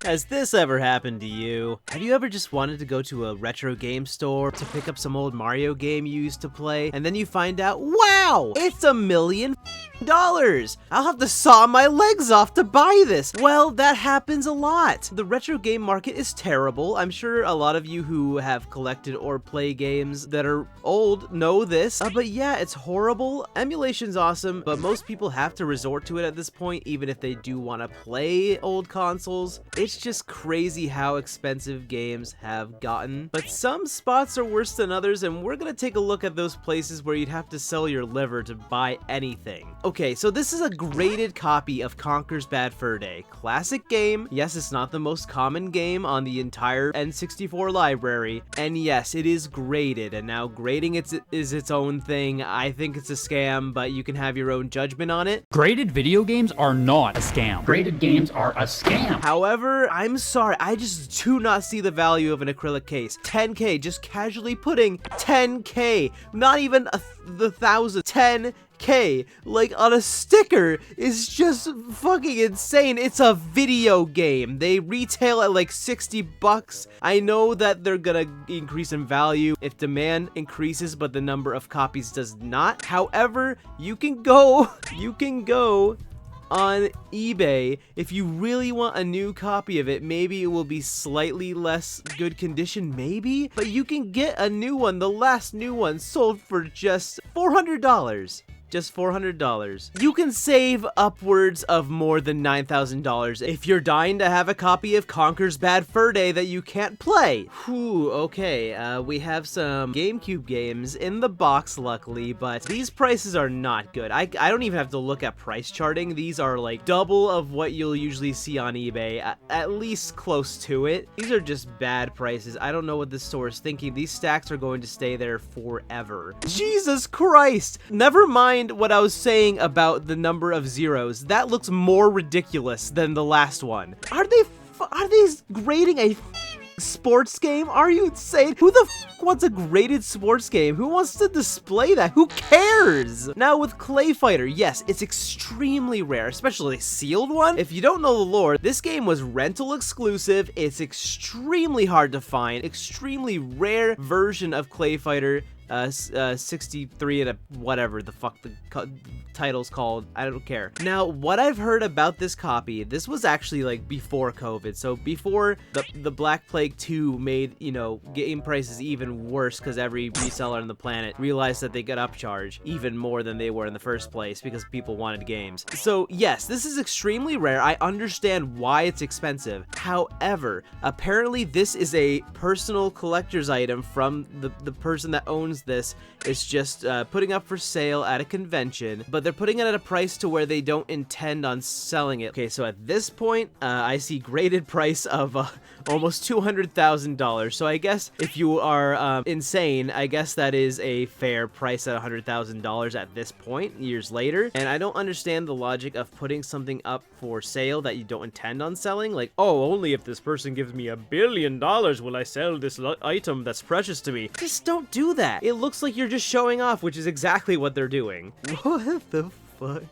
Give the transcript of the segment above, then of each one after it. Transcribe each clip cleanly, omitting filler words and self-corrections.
Has this ever happened to you? Have you ever just wanted to go to a retro game store to pick up some old Mario game you used to play, and then you find out, wow, it's $1 million? I'll have to saw my legs off to buy this. Well, that happens a lot. The retro game market is terrible. I'm sure a lot of you who have collected or play games that are old know this, but yeah, it's horrible. Emulation's awesome, but most people have to resort to it at this point, even if they do want to play old consoles. It's just crazy how expensive games have gotten, but some spots are worse than others, and we're gonna take a look at those places where you'd have to sell your liver to buy anything. Okay, so this is a graded copy of Conker's Bad Fur Day. Classic game. Yes, it's not the most common game on the entire N64 library. And yes, it is graded. And now grading is its own thing. I think it's a scam, but you can have your own judgment on it. Graded video games are not a scam. Graded games are a scam. However, I'm sorry, I just do not see the value of an acrylic case. 10K, just casually putting 10K, not even the thousand, 10K, like on a sticker is just fucking insane. It's a video game. They retail at like 60 bucks. I know that they're gonna increase in value if demand increases, but the number of copies does not. However, you can go on eBay. If you really want a new copy of it, maybe it will be slightly less good condition, maybe, but you can get a new one. The last new one sold for just $400. Just $400. You can save upwards of more than $9,000 if you're dying to have a copy of Conker's Bad Fur Day that you can't play. Whew, okay, we have some GameCube games in the box, luckily, but these prices are not good. I don't even have to look at price charting. These are like double of what you'll usually see on eBay, at least close to it. These are just bad prices. I don't know what this store is thinking. These stacks are going to stay there forever. Jesus Christ! Never mind what I was saying about the number of zeros. That looks more ridiculous than the last one. Are they grading a sports game? Are you insane? Who the f wants a graded sports game? Who wants to display that? Who cares? Now with Clay Fighter, yes, it's extremely rare, especially a sealed one. If you don't know the lore, this game was rental exclusive. It's extremely hard to find, extremely rare version of Clay Fighter. 63 and a whatever the fuck the title's called. I don't care. Now, what I've heard about this copy, this was actually like before COVID. So before the Black Plague 2 made, you know, game prices even worse because every reseller on the planet realized that they got upcharged even more than they were in the first place because people wanted games. So yes, this is extremely rare. I understand why it's expensive. However, apparently this is a personal collector's item from the person that owns this. It's just putting up for sale at a convention, but they're putting it at a price to where they don't intend on selling it. Okay, so at this point, I see graded price of almost $200,000. So I guess if you are insane, I guess that is a fair price at $100,000 at this point, years later. And I don't understand the logic of putting something up for sale that you don't intend on selling. Like, oh, only if this person gives me $1 billion will I sell this item that's precious to me. Just don't do that. It looks like you're just showing off, which is exactly what they're doing. What the fuck?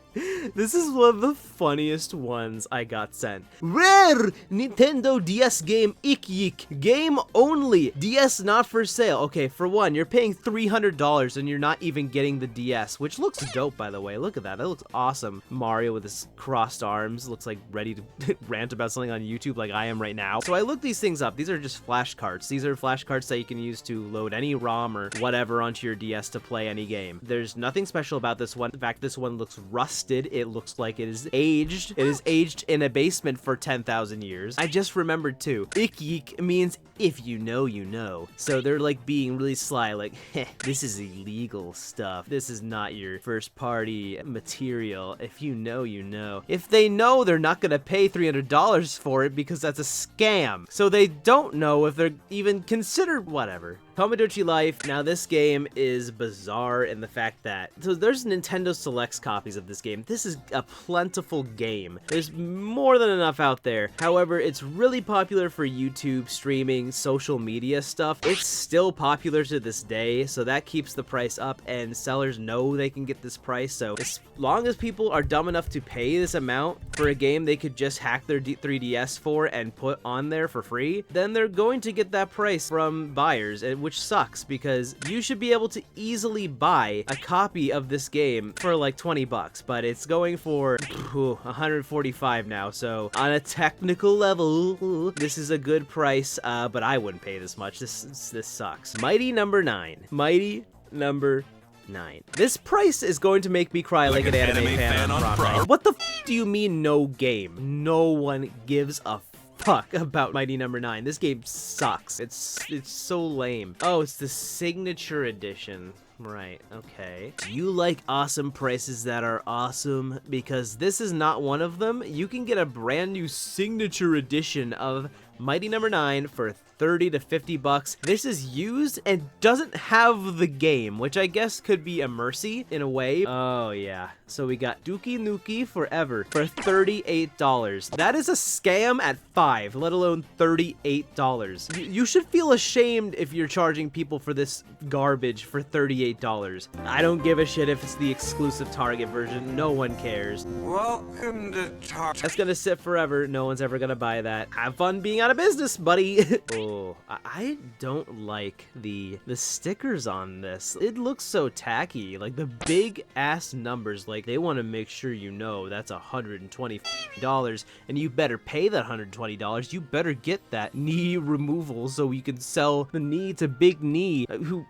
This is one of the funniest ones I got sent. Rare Nintendo DS game Ick Yik. Game only. DS not for sale. Okay, for one, you're paying $300 and you're not even getting the DS, which looks dope, by the way. Look at that. That looks awesome. Mario with his crossed arms looks like ready to rant about something on YouTube like I am right now. So I looked these things up. These are just flashcards. These are flashcards that you can use to load any ROM or whatever onto your DS to play any game. There's nothing special about this one. In fact, this one looks rusted. It looks like it is aged. It is aged in a basement for 10,000 years. I just remembered too. Ick Yik means if you know, you know. So they're like being really sly, like, heh, this is illegal stuff. This is not your first party material. If you know, you know. If they know, they're not gonna pay $300 for it because that's a scam. So they don't know if they're even considered whatever. Tomodachi Life. Now this game is bizarre in the fact that, so there's Nintendo Selects copies of this game. This is a plentiful game. There's more than enough out there. However, it's really popular for YouTube, streaming, social media stuff. It's still popular to this day, so that keeps the price up, and sellers know they can get this price. So as long as people are dumb enough to pay this amount for a game they could just hack their 3DS for and put on there for free, then they're going to get that price from buyers, which sucks because you should be able to easily buy a copy of this game for like 20 bucks, but it's going for 145 now. So on a technical level, this is a good price, but I wouldn't pay this much. This sucks. Mighty Number 9. Mighty Number 9. This price is going to make me cry like an anime fan on prom night. What the f do you mean no game? No one gives a fuck about Mighty Number 9. This game sucks. It's so lame. Oh, it's the signature edition. Right, okay. Do you like awesome prices that are awesome? Because this is not one of them. You can get a brand new signature edition of Mighty Number 9 for 30 to 50 bucks. This is used and doesn't have the game, which I guess could be a mercy in a way. Oh yeah. So we got Duki Nuki Forever for $38. That is a scam at 5, let alone $38. You should feel ashamed if you're charging people for this garbage for $38. I don't give a shit if it's the exclusive Target version. No one cares. Welcome to Target. That's gonna sit forever. No one's ever gonna buy that. Have fun being out of business, buddy. Oh, I don't like the stickers on this. It looks so tacky. Like the big ass numbers, like they want to make sure you know that's $120 and you better pay that $120. You better get that knee removal so you can sell the knee to Big Knee, who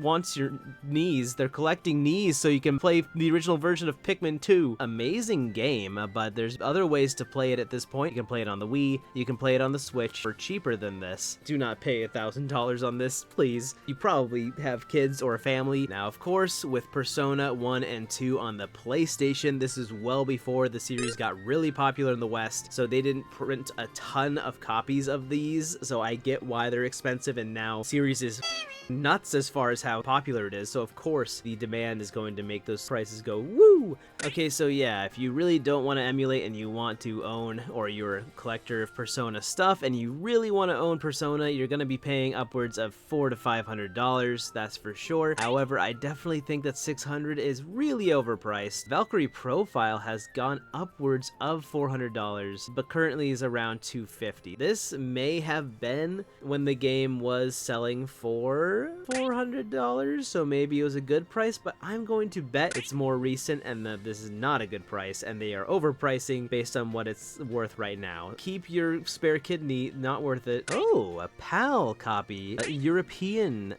wants your knees. They're collecting knees so you can play the original version of Pikmin 2. Amazing game, but there's other ways to play it at this point. You can play it on the Wii, you can play it on the Switch for cheaper than this. Do not pay $1,000 on this, please. You probably have kids or a family. Now, of course, with Persona 1 and 2 on the PlayStation, this is well before the series got really popular in the West, so they didn't print a ton of copies of these, so I get why they're expensive, and now series is nuts as far as how popular it is, so of course the demand is going to make those prices go woo. Okay, so yeah, if you really don't want to emulate and you want to own, or you're a collector of Persona stuff and you really want to own Persona, you're going to be paying upwards of $400 to $500, that's for sure. However, I definitely think that $600 is really overpriced. Valkyrie Profile has gone upwards of $400, but currently is around $250. This may have been when the game was selling for $400, so maybe it was a good price, but I'm going to bet it's more recent and that this is not a good price and they are overpricing based on what it's worth right now. Keep your spare kidney, not worth it. Oh, a PAL copy, a European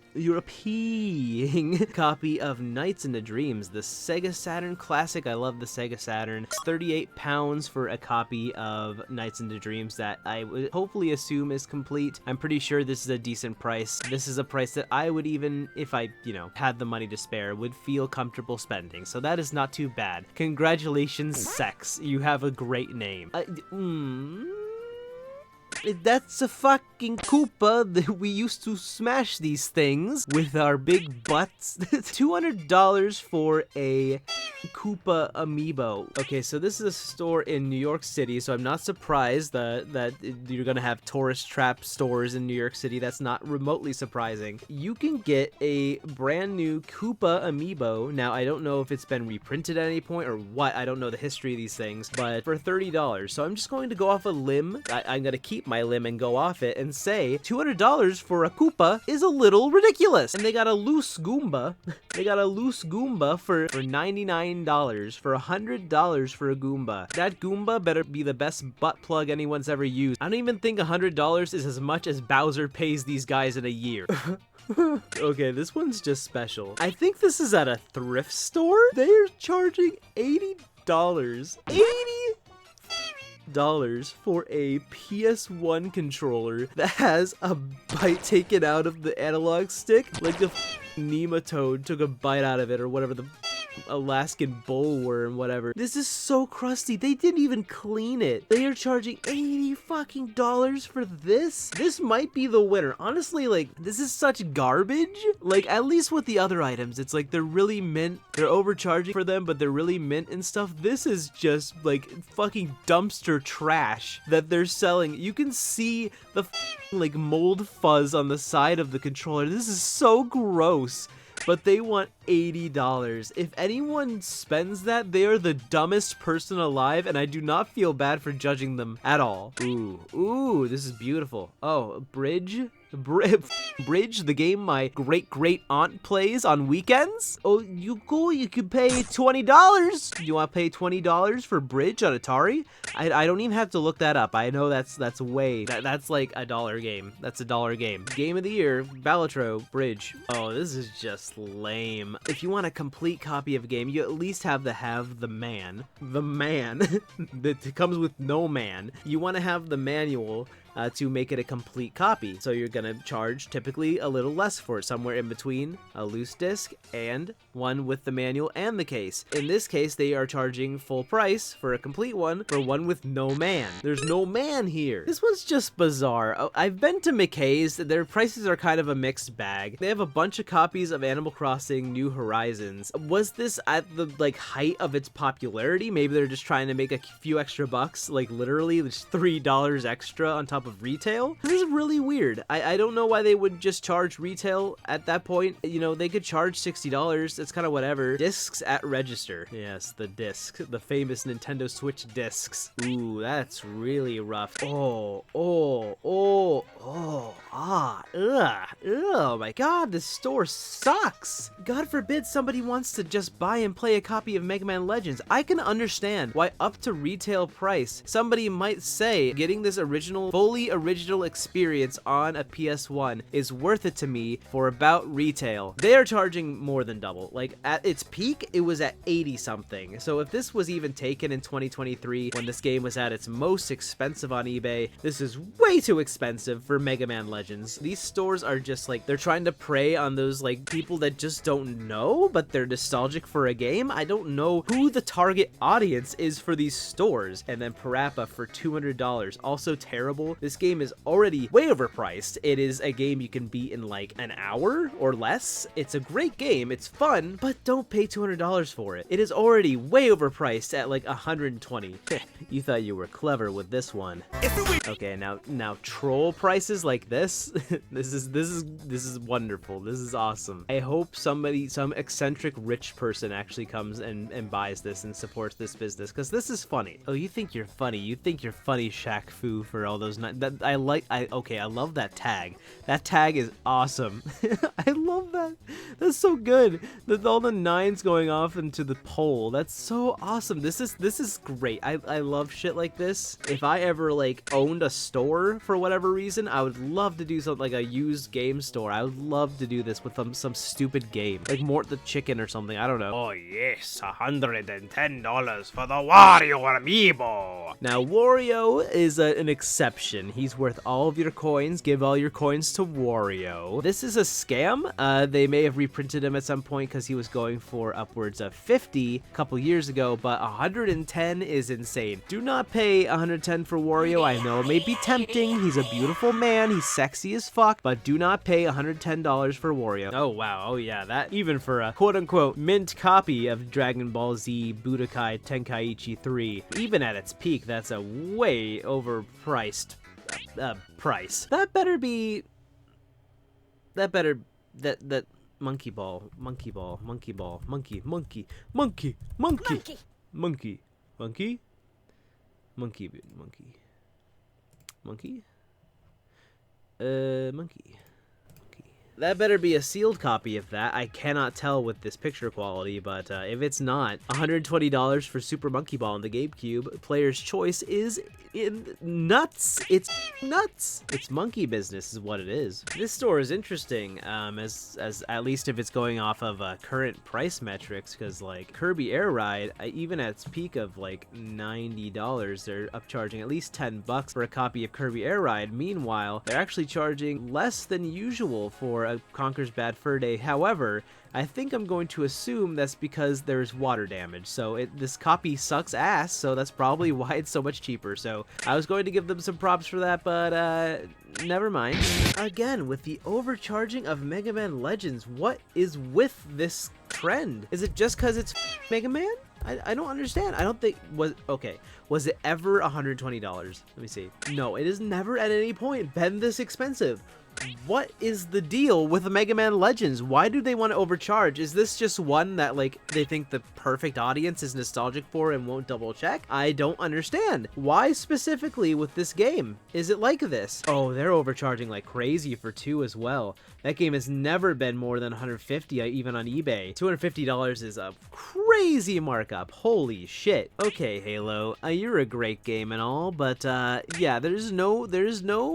copy of Nights into Dreams, the Sega Saturn classic. I love the Sega Saturn. It's 38 pounds for a copy of Nights into Dreams that I would hopefully assume is complete. I'm pretty sure this is a decent price. This is a price that I would, even if I, had the money to spare, would feel comfortable spending. So that is not too bad. Congratulations, Sex. You have a great name. That's a fucking Koopa that we used to smash these things with our big butts. $200 for a Koopa amiibo. Okay, so this is a store in New York City, so I'm not surprised that you're gonna have tourist trap stores in New York City. That's not remotely surprising. You can get a brand new Koopa amiibo. Now, I don't know if it's been reprinted at any point or what. I don't know the history of these things, but for $30. So I'm just going to go off a limb. I'm gonna keep my limb and go off it and say $200 for a Koopa is a little ridiculous. And they got a loose Goomba. They got a loose Goomba for $99, for $100 for a Goomba. That Goomba better be the best butt plug anyone's ever used. I don't even think $100 is as much as Bowser pays these guys in a year. Okay, this one's just special. I think this is at a thrift store. They're charging $80. $80 for a PS1 controller that has a bite taken out of the analog stick, like the nematode took a bite out of it, or whatever the Alaskan bullworm, whatever. This is so crusty. They didn't even clean it. They are charging $80 fucking for this. This might be the winner. Honestly, like, this is such garbage. Like, at least with the other items, it's like they're really mint. They're overcharging for them, but they're really mint and stuff. This is just like fucking dumpster trash that they're selling. You can see the like mold fuzz on the side of the controller. This is so gross. But they want $80. If anyone spends that, they are the dumbest person alive, and I do not feel bad for judging them at all. Ooh, this is beautiful. Oh, Bridge, the game my great aunt plays on weekends. Oh, you could pay $20. Do you want to pay $20 for Bridge on Atari? I don't even have to look that up. I know that's like $1 game. That's $1 game. Game of the year, Balatro, Bridge. Oh, this is just lame. If you want a complete copy of a game, you at least have the man that comes with no man. You want to have the manual to make it a complete copy. So you're gonna charge typically a little less for it, somewhere in between a loose disc and one with the manual and the case. In this case, they are charging full price for a complete one for one with no man. There's no man here. This one's just bizarre. Oh, I've been to McKay's. Their prices are kind of a mixed bag. They have a bunch of copies of Animal Crossing New Horizons. Was this at the like height of its popularity? Maybe they're just trying to make a few extra bucks, like literally just $3 extra on top of retail. This is really weird. I don't know why they would just charge retail at that point. You know, they could charge $60. It's kind of whatever. Discs at register. Yes, the disc. The famous Nintendo Switch discs. Ooh, that's really rough. Oh my god, this store sucks. God forbid somebody wants to just buy and play a copy of Mega Man Legends. I can understand why up to retail price, somebody might say getting this fully original experience on a PS1 is worth it to me for about retail. They are charging more than double. Like at its peak, it was at 80 something. So if this was even taken in 2023 when this game was at its most expensive on eBay, this is way too expensive for Mega Man Legends. These stores are just like, they're trying to prey on those like people that just don't know, but they're nostalgic for a game. I don't know who the target audience is for these stores. And then Parappa for $200. Also terrible. This game is already way overpriced. It is a game you can beat in like an hour or less. It's a great game. It's fun, but don't pay $200 for it. It is already way overpriced at like $120. You thought you were clever with this one. Okay, now troll prices like this. This is wonderful. This is awesome. I hope some eccentric rich person actually comes and buys this and supports this business, because this is funny. Oh, you think you're funny? You think you're funny, Shaq Fu, for all those. I love that tag. That tag is awesome. I love that. That's so good. All the nines going off into the pole. That's so awesome. This is great. I love shit like this. If I ever like owned a store for whatever reason, I would love to do something like a used game store. I would love to do this with some stupid game, like Mort the Chicken or something. I don't know. Oh yes, $110 for the Wario amiibo. Now Wario is an exception. He's worth all of your coins. Give all your coins to Wario. This is a scam. They may have reprinted him at some point because he was going for upwards of 50 a couple years ago, but 110 is insane. Do not pay 110 for Wario. I know it may be tempting. He's a beautiful man. He's sexy as fuck, but do not pay $110 for Wario. Oh wow. Oh yeah, that even for a quote-unquote mint copy of Dragon Ball Z Budokai Tenkaichi 3, even at its peak, that's a way overpriced price. That monkey ball, monkey, that better be a sealed copy of that. I cannot tell with this picture quality, but if it's not, $120 for Super Monkey Ball on the GameCube. Player's choice is nuts. It's nuts. It's monkey business is what it is. This store is interesting, as at least if it's going off of current price metrics, because like Kirby Air Ride, even at its peak of like $90, they're upcharging at least $10 for a copy of Kirby Air Ride. Meanwhile, they're actually charging less than usual for Conker's Bad Fur Day. However, I think I'm going to assume that's because there's water damage. So this copy sucks ass, so that's probably why it's so much cheaper. So I was going to give them some props for that, but never mind. Again, with the overcharging of Mega Man Legends, what is with this trend? Is it just because it's Mega Man? I don't understand. I don't think was it ever $120? Let me see. No, it has never at any point been this expensive. What is the deal with the Mega Man Legends? Why do they want to overcharge? Is this just one that like they think the perfect audience is nostalgic for and won't double check? I don't understand. Why specifically with this game is it like this? Oh, they're overcharging like crazy for 2 as well. That game has never been more than $150 even on eBay. $250 is a crazy markup. Holy shit. Okay, Halo, you're a great game and all, but yeah, there's no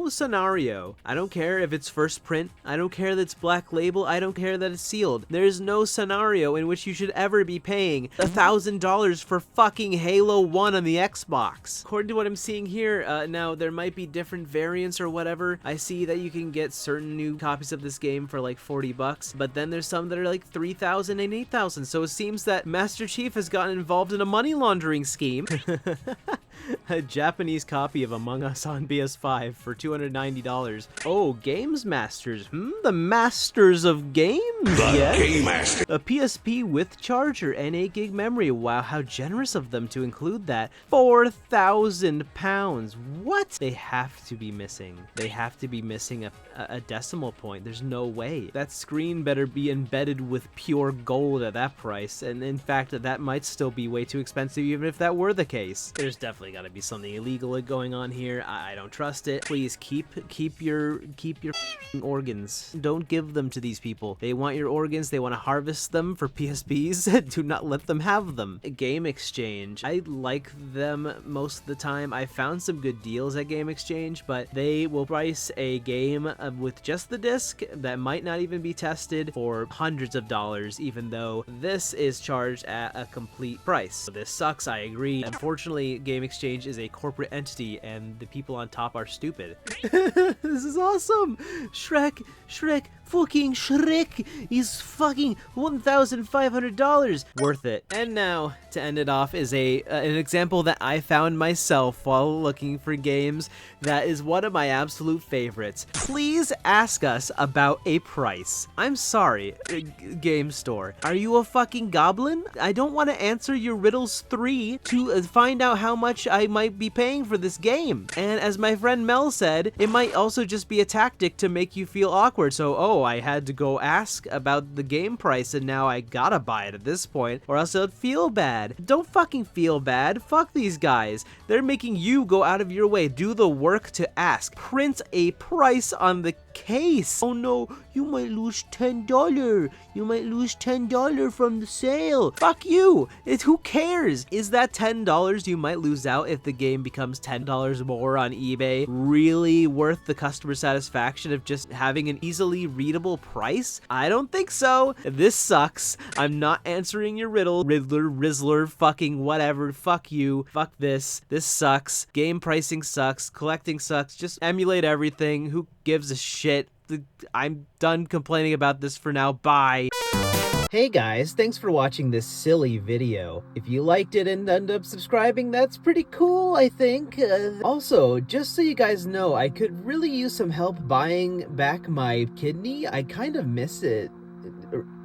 scenario. I don't care if it's first print. I don't care that it's black label. I don't care that it's sealed. There's no scenario in which you should ever be paying $1,000 for fucking Halo 1 on the Xbox. According to what I'm seeing here, now there might be different variants or whatever. I see that you can get certain new copies of this game for like $40, but then there's some that are like $3,000 and $8,000. So it seems that Master Chief has gotten involved in a money laundering scheme. A Japanese copy of Among Us on PS5 for $290. Oh, Games Masters. The masters of games. Yes. Game Master. A PSP with charger and 8 gig memory. Wow, how generous of them to include that. £4,000. What? They have to be missing. They have to be missing a decimal point. There's no way. That screen better be embedded with pure gold at that price. And in fact, that might still be way too expensive even if that were the case. There's definitely got to be something illegal going on here. I don't trust it. Please keep your organs. Don't give them to these people. They want your organs. They want to harvest them for PSPs. Do not let them have them. Game Exchange. I like them most of the time. I found some good deals at Game Exchange, but they will price a game with just the disc that might not even be tested for hundreds of dollars, even though this is charged at a complete price. So this sucks, I agree. Unfortunately, Game Exchange is a corporate entity and the people on top are stupid. This is awesome! Shrek is fucking $1,500. Worth it. And now, to end it off, is an example that I found myself while looking for games that is one of my absolute favorites. Please ask us about a price. I'm sorry, game store. Are you a fucking goblin? I don't want to answer your riddles 3 to find out how much I might be paying for this game. And as my friend Mel said, it might also just be a tactic to make you feel awkward. So, oh, I had to go ask about the game price and now I gotta buy it at this point or else I'd feel bad. Don't fucking feel bad. Fuck these guys. They're making you go out of your way. Do the work to ask. Print a price on the case. Oh no, you might lose $10. You might lose $10 from the sale. Fuck you. Who cares? Is that $10 you might lose out if the game becomes $10 more on eBay really worth the customer satisfaction of just having an easily readable price? I don't think so. This sucks. I'm not answering your riddle. Riddler, Rizzler, fucking whatever. Fuck you. Fuck this. This sucks. Game pricing sucks. Collecting sucks. Just emulate everything. Who gives a shit? I'm done complaining about this for now. Bye. Hey guys, thanks for watching this silly video. If you liked it and ended up subscribing, that's pretty cool, I think. Also, just so you guys know, I could really use some help buying back my kidney. I kind of miss it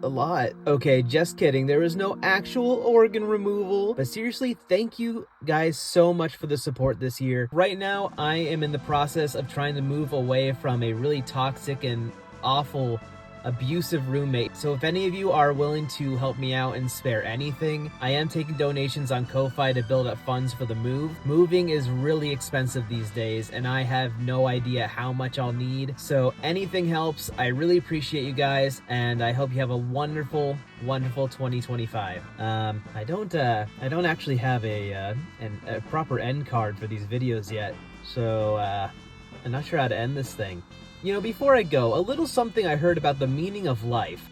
a lot. Okay, just kidding. There is no actual organ removal. But seriously, thank you guys so much for the support this year. Right now, I am in the process of trying to move away from a really toxic and awful abusive roommate. So if any of you are willing to help me out and spare anything, I am taking donations on Ko-Fi to build up funds for the move. Moving is really expensive these days and I have no idea how much I'll need. So anything helps. I really appreciate you guys and I hope you have a wonderful 2025. I don't actually have a proper end card for these videos yet. So I'm not sure how to end this thing. You know, before I go, a little something I heard about the meaning of life.